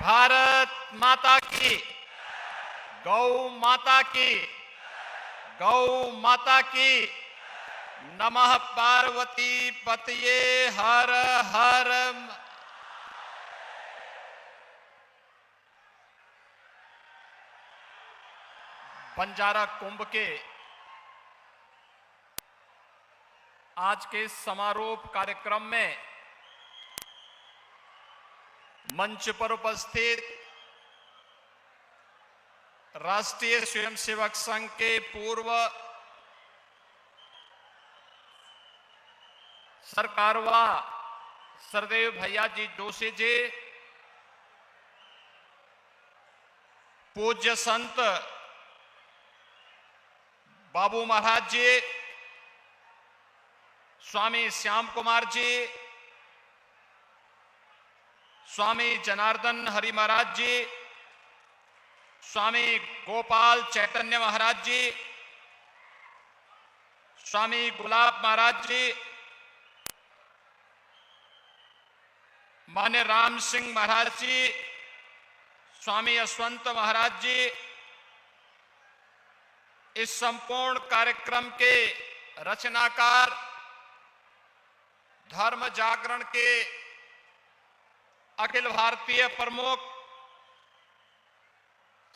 भारत माता की, गौ माता की, गौ माता की। नमः पार्वती पतये हर हर। बंजारा कुंभ के आज के समारोह कार्यक्रम में मंच पर उपस्थित राष्ट्रीय स्वयंसेवक संघ के पूर्व सरकारवा सरदेव भैया जी जोशी जी, पूज्य संत बाबू महाराज जी, स्वामी श्याम कुमार जी, स्वामी जनार्दन हरि महाराज जी, स्वामी गोपाल चैतन्य महाराज जी, स्वामी गुलाब महाराज जी, मान्य राम सिंह महाराज जी, स्वामी यशवंत महाराज जी, इस संपूर्ण कार्यक्रम के रचनाकार, धर्म जागरण के अखिल भारतीय प्रमुख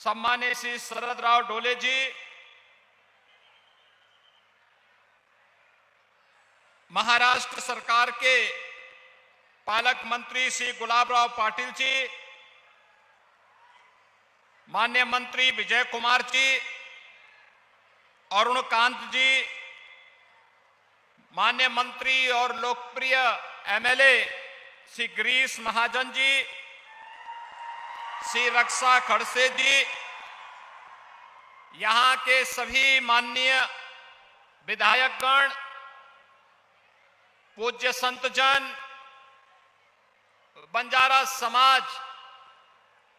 सम्मानित श्री शरद राव डोले जी, महाराष्ट्र सरकार के पालक मंत्री श्री गुलाबराव पाटिल जी, माननीय मंत्री विजय कुमार जी, अरुण कांत जी, माननीय मंत्री और लोकप्रिय एमएलए श्री गिरीश महाजन जी, श्री रक्षा खड़से जी, यहां के सभी माननीय विधायकगण, पूज्य संतजन, बंजारा समाज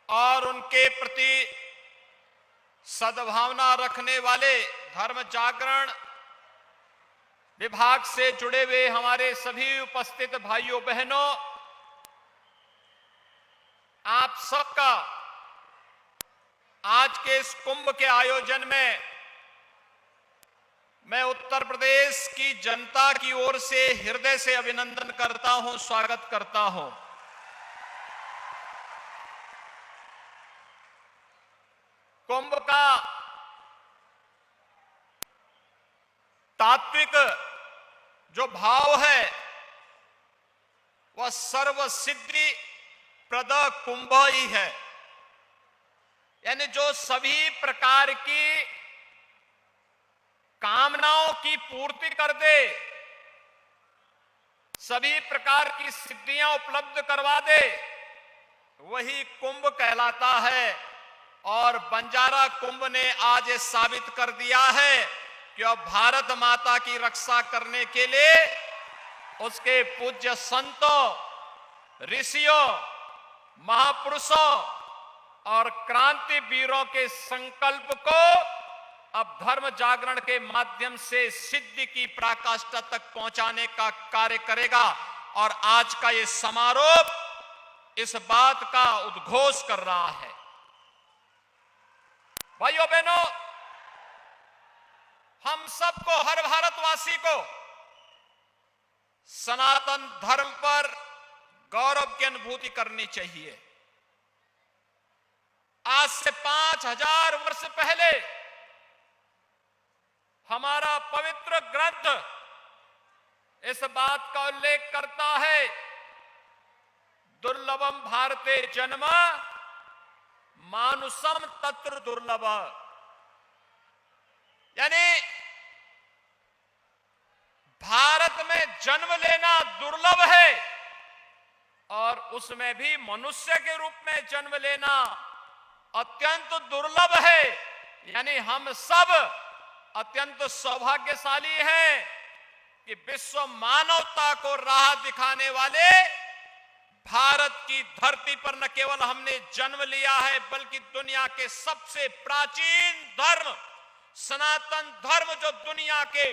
और उनके प्रति सद्भावना रखने वाले धर्म जागरण विभाग से जुड़े हुए हमारे सभी उपस्थित भाइयों बहनों, आप सबका आज के इस कुंभ के आयोजन में मैं उत्तर प्रदेश की जनता की ओर से हृदय से अभिनंदन करता हूं, स्वागत करता हूं। कुंभ का तात्विक जो भाव है वह सर्व सिद्धि प्रद कुंभ ही है, यानी जो सभी प्रकार की कामनाओं की पूर्ति कर दे, सभी प्रकार की सिद्धियां उपलब्ध करवा दे, वही कुंभ कहलाता है। और बंजारा कुंभ ने आज ये साबित कर दिया है कि अब भारत माता की रक्षा करने के लिए उसके पूज्य संतों, ऋषियों, महापुरुषों और क्रांति वीरों के संकल्प को अब धर्म जागरण के माध्यम से सिद्धि की पराकाष्ठा तक पहुंचाने का कार्य करेगा। और आज का ये समारोह इस बात का उद्घोष कर रहा है। भाइयों बहनों, हम सबको, हर भारतवासी को सनातन धर्म पर गौरव की अनुभूति करनी चाहिए। आज से 5000 वर्ष पहले हमारा पवित्र ग्रंथ इस बात का उल्लेख करता है, दुर्लभम भारते जन्म मानुषम तत्र दुर्लभ, यानी भारत में जन्म लेना दुर्लभ है और उसमें भी मनुष्य के रूप में जन्म लेना अत्यंत दुर्लभ है। यानी हम सब अत्यंत सौभाग्यशाली हैं कि विश्व मानवता को राह दिखाने वाले भारत की धरती पर न केवल हमने जन्म लिया है, बल्कि दुनिया के सबसे प्राचीन धर्म सनातन धर्म, जो दुनिया के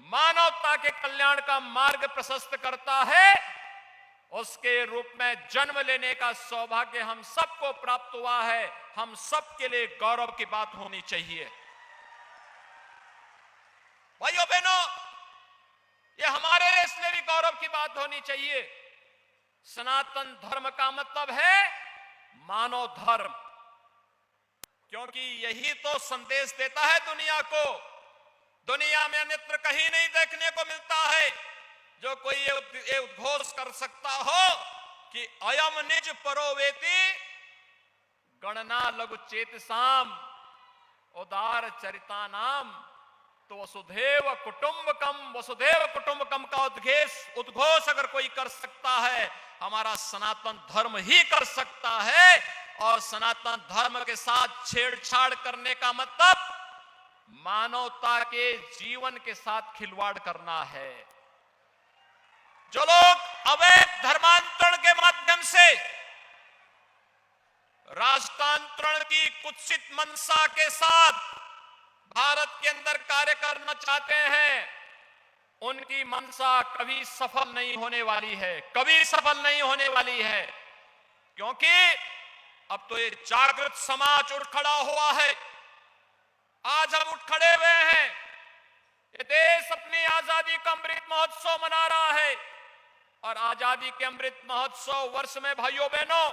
मानवता के कल्याण का मार्ग प्रशस्त करता है, उसके रूप में जन्म लेने का सौभाग्य हम सबको प्राप्त हुआ है। हम सबके लिए गौरव की बात होनी चाहिए। भाइयों बहनों, ये हमारे लिए इसलिए भी गौरव की बात होनी चाहिए। सनातन धर्म का मतलब है मानव धर्म, क्योंकि यही तो संदेश देता है दुनिया को। दुनिया में अन्यत्र कहीं नहीं देखने को मिलता है जो कोई ये उद्घोष कर सकता हो कि अयम निज परोवेति गणना लघु चेतसाम उदार चरिता नाम। तो वसुधैव कुटुंबकम का उद्घोष अगर कोई कर सकता है, हमारा सनातन धर्म ही कर सकता है। और सनातन धर्म के साथ छेड़छाड़ करने का मतलब मानवता के जीवन के साथ खिलवाड़ करना है। जो लोग अवैध धर्मांतरण के माध्यम से राष्ट्रांतरण की कुत्सित मंशा के साथ भारत के अंदर कार्य करना चाहते हैं, उनकी मंशा कभी सफल नहीं होने वाली है, कभी सफल नहीं होने वाली है। क्योंकि अब तो ये जागृत समाज उठ खड़ा हुआ है। आज हम उठ खड़े हुए हैं। ये देश अपनी आजादी का अमृत महोत्सव मना रहा है। और आजादी के अमृत महोत्सव वर्ष में भाइयों बहनों,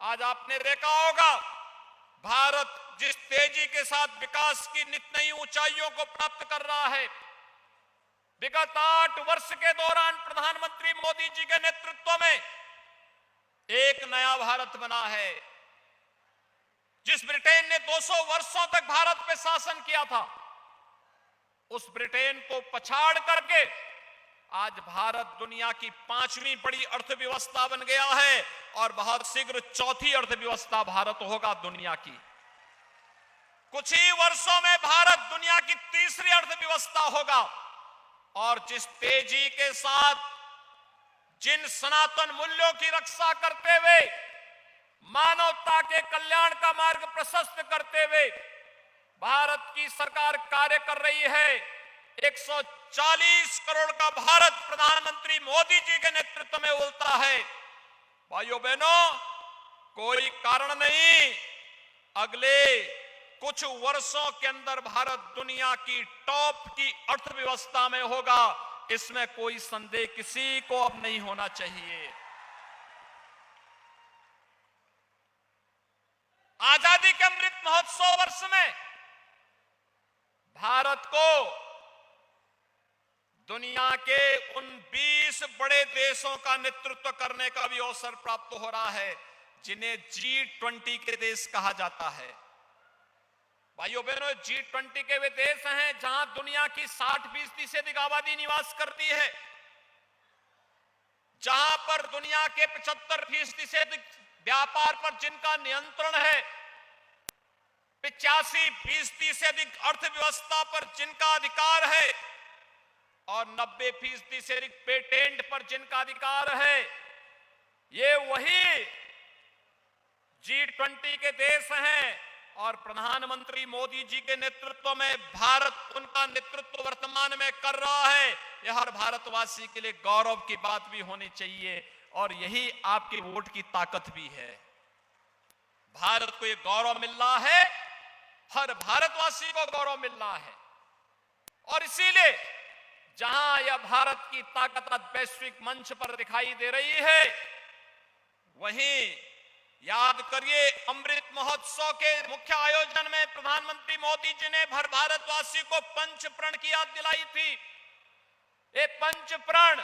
आज आपने देखा होगा भारत जिस तेजी के साथ विकास की नित नई ऊंचाइयों को प्राप्त कर रहा है। विगत 8 वर्ष के दौरान प्रधानमंत्री मोदी जी के नेतृत्व में एक नया भारत बना है। जिस ब्रिटेन ने 200 वर्षों तक भारत पे शासन किया था, उस ब्रिटेन को पछाड़ करके आज भारत दुनिया की 5वीं बड़ी अर्थव्यवस्था बन गया है और बहुत शीघ्र 4थी अर्थव्यवस्था भारत होगा दुनिया की। कुछ ही वर्षों में भारत दुनिया की 3री अर्थव्यवस्था होगा। और जिस तेजी के साथ जिन सनातन मूल्यों की रक्षा करते हुए, मानवता के कल्याण का मार्ग प्रशस्त करते हुए भारत की सरकार कार्य कर रही है, 140 करोड़ का भारत प्रधानमंत्री मोदी जी के नेतृत्व में उलता है। भाइयों बहनों, कोई कारण नहीं, अगले कुछ वर्षों के अंदर भारत दुनिया की टॉप की अर्थव्यवस्था में होगा। इसमें कोई संदेह किसी को अब नहीं होना चाहिए। आजादी के अमृत महोत्सव वर्ष में भारत को दुनिया के उन 20 बड़े देशों का नेतृत्व करने का भी अवसर प्राप्त हो रहा है जिन्हें G20 के देश कहा जाता है। भाइयों बहनों, G20 के वे देश हैं जहां दुनिया की 60% से अधिक आबादी निवास करती है, जहां पर दुनिया के 75% से अधिक व्यापार पर जिनका नियंत्रण है, 85% से अधिक अर्थव्यवस्था पर जिनका अधिकार है और 90% से अधिक पेटेंट पर जिनका अधिकार है। ये वही G20 के देश हैं और प्रधानमंत्री मोदी जी के नेतृत्व में भारत उनका नेतृत्व वर्तमान में कर रहा है। यह हर भारतवासी के लिए गौरव की बात भी होनी चाहिए और यही आपके वोट की ताकत भी है। भारत को यह गौरव मिल रहा है, हर भारतवासी को गौरव मिल रहा है। और इसीलिए जहां यह भारत की ताकत वैश्विक मंच पर दिखाई दे रही है, वहीं याद करिए अमृत महोत्सव के मुख्य आयोजन में प्रधानमंत्री मोदी जी ने हर भारतवासी को पंच प्रण की याद दिलाई थी। ये पंच प्रण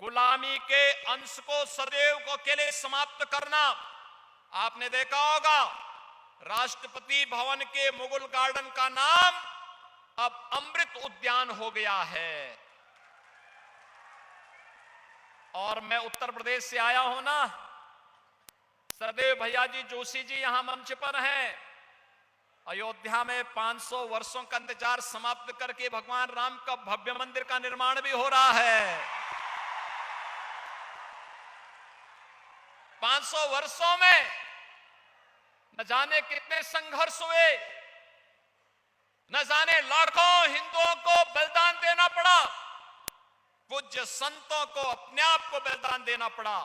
गुलामी के अंश को सदैव के लिए समाप्त करना। आपने देखा होगा राष्ट्रपति भवन के मुगल गार्डन का नाम अब अमृत उद्यान हो गया है। और मैं उत्तर प्रदेश से आया हूं ना, सरदेव भैया जी जोशी जी यहां मंच पर हैं। अयोध्या में 500 वर्षों का इंतजार समाप्त करके भगवान राम का भव्य मंदिर का निर्माण भी हो रहा है। 500 वर्षों में न जाने कितने संघर्ष हुए, न जाने लाखों हिंदुओं को बलिदान देना पड़ा, पूज्य संतों को अपने आप को बलिदान देना पड़ा,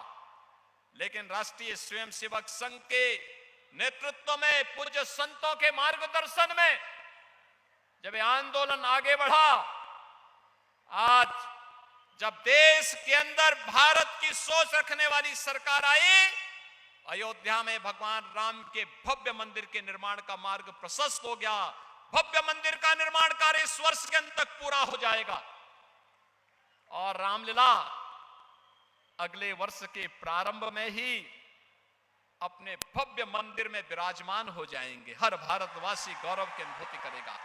लेकिन राष्ट्रीय स्वयंसेवक संघ के नेतृत्व में, पूज्य संतों के मार्गदर्शन में जब यह आंदोलन आगे बढ़ा, आज जब देश के अंदर भारत की सोच रखने वाली सरकार आई, अयोध्या में भगवान राम के भव्य मंदिर के निर्माण का मार्ग प्रशस्त हो गया। भव्य मंदिर का निर्माण कार्य इस वर्ष के अंत तक पूरा हो जाएगा और रामलीला अगले वर्ष के प्रारंभ में ही अपने भव्य मंदिर में विराजमान हो जाएंगे। हर भारतवासी गौरव की अनुभूति करेगा।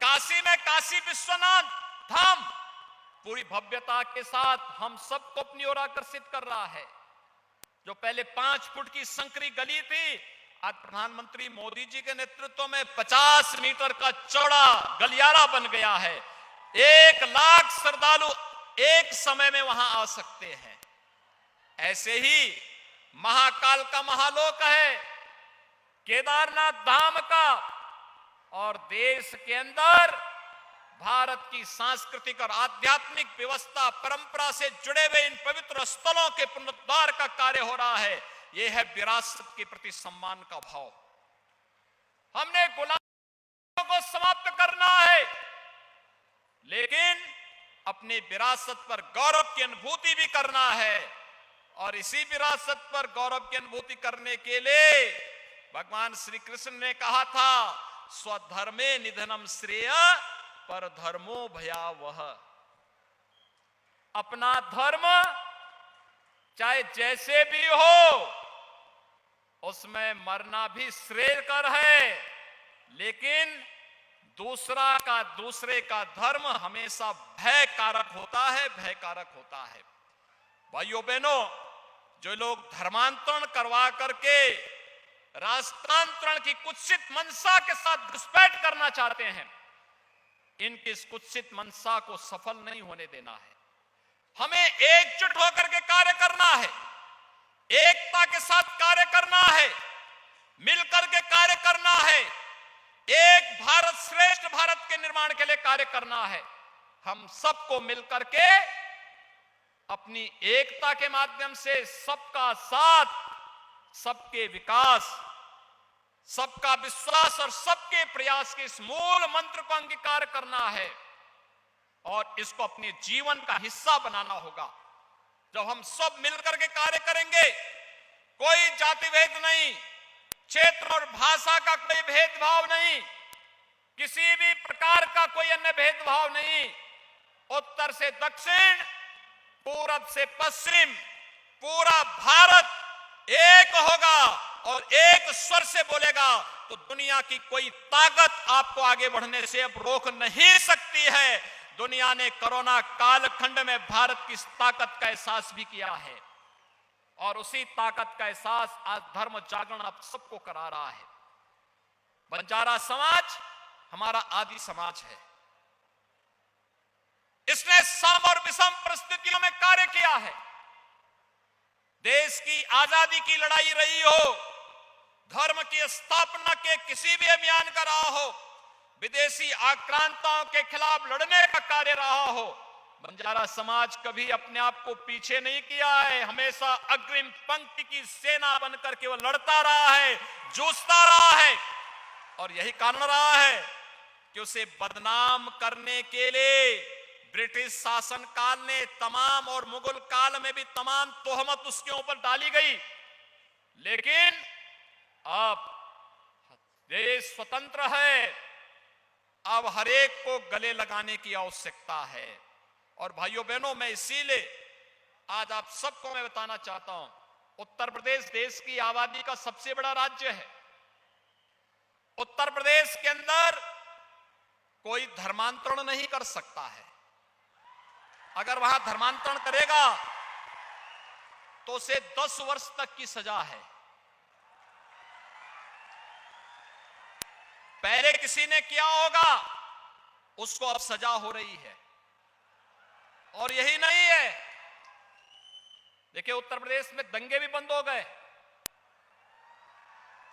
काशी में काशी विश्वनाथ धाम पूरी भव्यता के साथ हम सबको अपनी ओर आकर्षित कर रहा है। जो पहले 5 फुट की संकरी गली थी, आज प्रधानमंत्री मोदी जी के नेतृत्व में 50 मीटर का चौड़ा गलियारा बन गया है। 1 लाख श्रद्धालु एक समय में वहां आ सकते हैं। ऐसे ही महाकाल का महालोक है, केदारनाथ धाम का, और देश के अंदर भारत की सांस्कृतिक और आध्यात्मिक व्यवस्था परंपरा से जुड़े हुए इन पवित्र स्थलों के पुनरुद्धार का कार्य हो रहा है। यह है विरासत के प्रति सम्मान का भाव। हमने गुलामियों को समाप्त करना है, लेकिन अपनी विरासत पर गौरव की अनुभूति भी करना है। और इसी विरासत पर गौरव की अनुभूति करने के लिए भगवान श्री कृष्ण ने कहा था, स्वधर्मे निधनम श्रेय पर धर्मो भयावह। अपना धर्म चाहे जैसे भी हो, उसमें मरना भी श्रेयकर है, लेकिन दूसरे का धर्म हमेशा भय कारक होता है, भय कारक होता है। भाइयों बहनों, जो लोग धर्मांतरण करवा करके राष्ट्रांतरण की कुत्सित मंशा के साथ घुसपैठ करना चाहते हैं, इनकी इस कुत्सित मंशा को सफल नहीं होने देना है। हमें एकजुट होकर के कार्य करना है, एकता के साथ कार्य करना है, मिलकर के कार्य करना है, एक भारत श्रेष्ठ भारत के निर्माण के लिए कार्य करना है। हम सबको मिलकर के अपनी एकता के माध्यम से सबका साथ, सबके विकास, सबका विश्वास और सबके प्रयास के इस मूल मंत्र को अंगीकार करना है और इसको अपने जीवन का हिस्सा बनाना होगा। जब हम सब मिलकर के कार्य करेंगे, कोई जाति भेद नहीं, क्षेत्र और भाषा का कोई भेदभाव नहीं, किसी भी प्रकार का कोई अन्य भेदभाव नहीं, उत्तर से दक्षिण, पूरब से पश्चिम, पूरा भारत एक होगा और एक स्वर से बोलेगा, तो दुनिया की कोई ताकत आपको आगे बढ़ने से अब रोक नहीं सकती है। दुनिया ने कोरोना कालखंड में भारत की ताकत का एहसास भी किया है और उसी ताकत का एहसास आज धर्म जागरण आप सबको करा रहा है। बंजारा समाज हमारा आदि समाज है। इसने सम और विषम परिस्थितियों में कार्य किया है। देश की आजादी की लड़ाई रही हो, धर्म की स्थापना के किसी भी अभियान का रहा हो, विदेशी आक्रांताओं के खिलाफ लड़ने का कार्य रहा हो, बंजारा समाज कभी अपने आप को पीछे नहीं किया है। हमेशा अग्रिम पंक्ति की सेना बनकर के वो लड़ता रहा है, जूझता रहा है। और यही कारण रहा है कि उसे बदनाम करने के लिए ब्रिटिश शासन काल ने तमाम, और मुगल काल में भी तमाम तोहमत उसके ऊपर डाली गई। लेकिन अब देश स्वतंत्र है, अब हरेक को गले लगाने की आवश्यकता है। और भाइयों बहनों, मैं इसीलिए आज आप सबको मैं बताना चाहता हूं, उत्तर प्रदेश देश की आबादी का सबसे बड़ा राज्य है। उत्तर प्रदेश के अंदर कोई धर्मांतरण नहीं कर सकता है। अगर वहां धर्मांतरण करेगा तो उसे 10 वर्ष तक की सजा है। पहले किसी ने किया होगा, उसको अब सजा हो रही है। और यही नहीं है, देखिए उत्तर प्रदेश में दंगे भी बंद हो गए।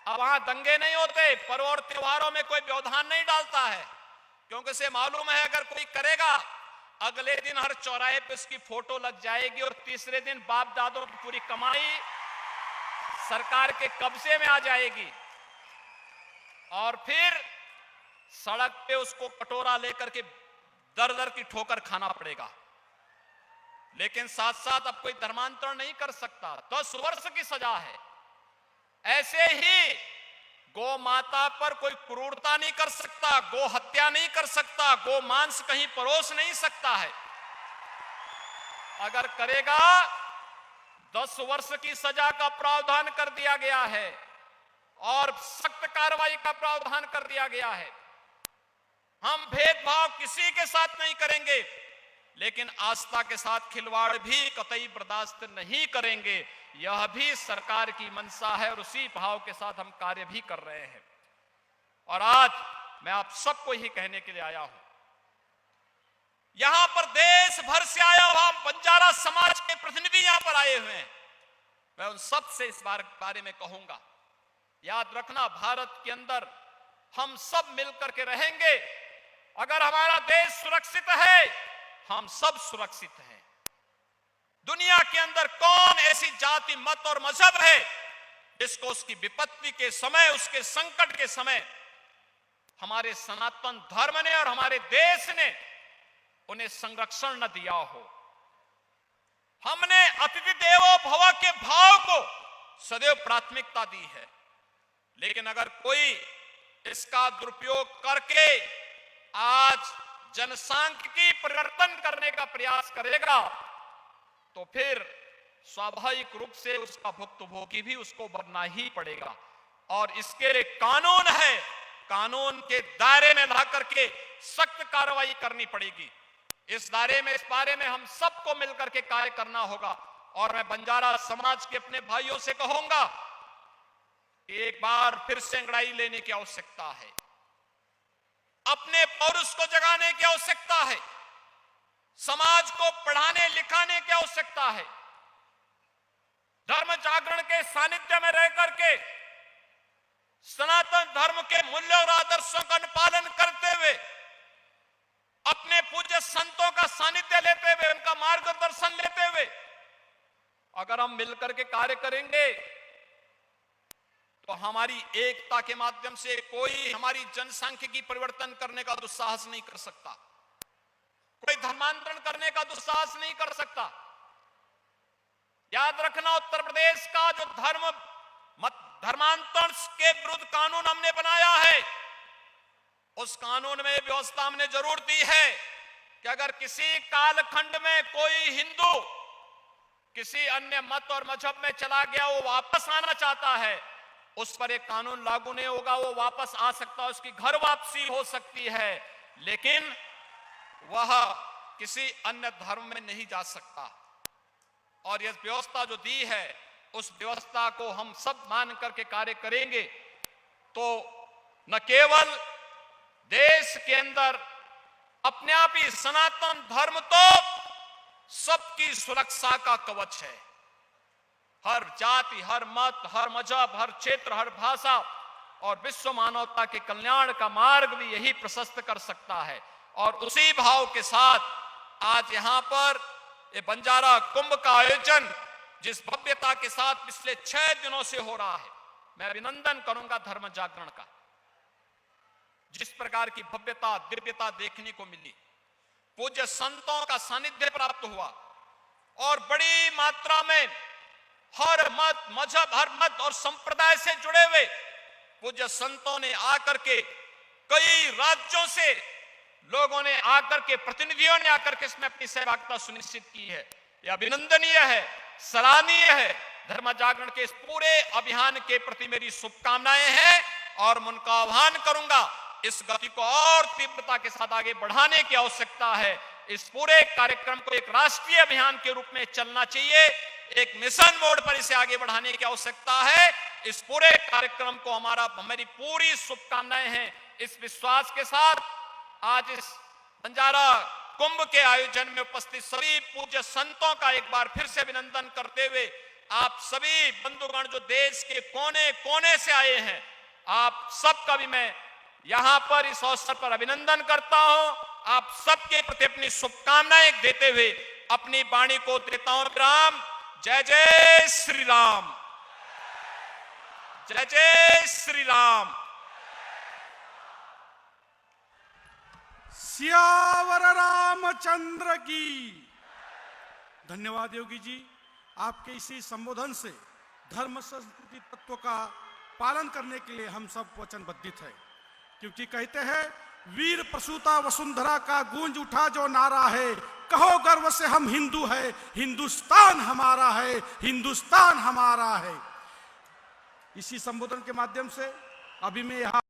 अब वहां दंगे नहीं होते, पर्व और त्योहारों में कोई व्यवधान नहीं डालता है, क्योंकि उसे मालूम है अगर कोई करेगा अगले दिन हर चौराहे पे उसकी फोटो लग जाएगी और तीसरे दिन बाप दादों की पूरी कमाई सरकार के कब्जे में आ जाएगी और फिर सड़क पे उसको कटोरा लेकर के दर दर की ठोकर खाना पड़ेगा। लेकिन साथ साथ अब कोई धर्मांतरण नहीं कर सकता, 10 वर्ष की सजा है। ऐसे ही गौ माता पर कोई क्रूरता नहीं कर सकता, गो हत्या नहीं कर सकता, गो मांस कहीं परोस नहीं सकता है। अगर करेगा 10 वर्ष की सजा का प्रावधान कर दिया गया है और सख्त कार्रवाई का प्रावधान कर दिया गया है। हम भेदभाव किसी के साथ नहीं करेंगे, लेकिन आस्था के साथ खिलवाड़ भी कतई बर्दाश्त नहीं करेंगे। यह भी सरकार की मंशा है और उसी भाव के साथ हम कार्य भी कर रहे हैं। और आज मैं आप सबको ही कहने के लिए आया हूं, यहां पर देश भर से आया हुआ बंजारा समाज के प्रतिनिधि यहां पर आए हुए हैं। मैं उन सब से इस बारे में कहूंगा, याद रखना, भारत के अंदर हम सब मिलकर के रहेंगे। अगर हमारा देश सुरक्षित है, हम सब सुरक्षित हैं। दुनिया के अंदर कौन ऐसी जाति, मत और मजहब है जिसको उसकी विपत्ति के समय, उसके संकट के समय हमारे सनातन धर्म ने और हमारे देश ने उन्हें संरक्षण न दिया हो। हमने अतिथि देवो भव के भाव को सदैव प्राथमिकता दी है। लेकिन अगर कोई इसका दुरुपयोग करके आज जनसांख्यिकी परिवर्तन करने का प्रयास करेगा तो फिर स्वाभाविक रूप से उसका भुक्तभोगी भी उसको बनना ही पड़ेगा। और इसके लिए कानून है, कानून के दायरे में ला करके सख्त कार्रवाई करनी पड़ेगी। इस दायरे में, इस बारे में हम सबको मिलकर के कार्य करना होगा। और मैं बंजारा समाज के अपने भाइयों से कहूंगा, एक बार फिर से अंगड़ाई लेने की आवश्यकता है, अपने पौरुष को जगाने की आवश्यकता है, समाज को पढ़ाने लिखाने की आवश्यकता है। धर्म जागरण के सानिध्य में रह करके सनातन धर्म के मूल्यों और आदर्शों का अनुपालन करते हुए, अपने पूज्य संतों का सानिध्य लेते हुए, उनका मार्गदर्शन लेते हुए अगर हम मिलकर के कार्य करेंगे तो हमारी एकता के माध्यम से कोई हमारी जनसांख्यिकी परिवर्तन करने का दुस्साहस नहीं कर सकता, कोई धर्मांतरण करने का दुस्साहस नहीं कर सकता। याद रखना, उत्तर प्रदेश का जो धर्मांतरण के विरुद्ध कानून हमने बनाया है, उस कानून में व्यवस्था हमने जरूर दी है कि अगर किसी कालखंड में कोई हिंदू किसी अन्य मत और मजहब में चला गया, वो वापस आना चाहता है, उस पर एक कानून लागू नहीं होगा। वो वापस आ सकता है, उसकी घर वापसी हो सकती है, लेकिन वह किसी अन्य धर्म में नहीं जा सकता। और यह व्यवस्था जो दी है, उस व्यवस्था को हम सब मान करके कार्य करेंगे तो न केवल देश के अंदर अपने आप ही सनातन धर्म तो सबकी सुरक्षा का कवच है। हर जाति, हर मत, हर मजहब, हर क्षेत्र, हर भाषा और विश्व मानवता के कल्याण का मार्ग भी यही प्रशस्त कर सकता है। और उसी भाव के साथ आज यहां पर ये बंजारा कुंभ का आयोजन जिस भव्यता के साथ पिछले 6 दिनों से हो रहा है, मैं अभिनंदन करूंगा धर्म जागरण का। जिस प्रकार की भव्यता, दिव्यता देखने को मिली, पूज्य संतों का सानिध्य प्राप्त हुआ और बड़ी मात्रा में हर मत, मजहब, हर मत और संप्रदाय से जुड़े हुए पूज्य संतों ने आकर के, कई राज्यों से लोगों ने आकर के, प्रतिनिधियों ने आकर के इसमें अपनी सहभागिता सुनिश्चित की है। यह अभिनंदनीय है, सराहनीय है। धर्म जागरण के इस पूरे अभियान के प्रति मेरी शुभकामनाएं हैं और मैं उनका आह्वान करूंगा, इस गति को और तीव्रता के साथ आगे बढ़ाने की आवश्यकता है। इस पूरे कार्यक्रम को एक राष्ट्रीय अभियान के रूप में चलना चाहिए, एक मिशन मोड पर इसे आगे बढ़ाने की आवश्यकता है। इस पूरे कार्यक्रम को हमारी पूरी शुभकामनाएं हैं। इस विश्वास के साथ आज इस बंजारा कुंभ के आयोजन में उपस्थित सभी पूज्य संतों का एक बार फिर से अभिनंदन करते हुए, आप सभी बंधुगण जो देश के कोने कोने से आए हैं, आप सबका भी मैं यहां पर इस अवसर पर अभिनंदन करता हूं आप सबके प्रति अपनी शुभकामनाएं देते हुए अपनी वाणी को देता हूं विराम। जय जय श्री राम, जय जय श्री राम। सियावर रामचंद्र की। धन्यवाद योगी जी, आपके इसी संबोधन से धर्म संस्कृति तत्व का पालन करने के लिए हम सब वचनबद्धित है, क्योंकि कहते हैं वीर प्रसूता वसुंधरा का गूंज उठा जो नारा है, कहो गर्व से हम हिंदू है, हिंदुस्तान हमारा है, हिंदुस्तान हमारा है। इसी संबोधन के माध्यम से अभी मैं यहाँ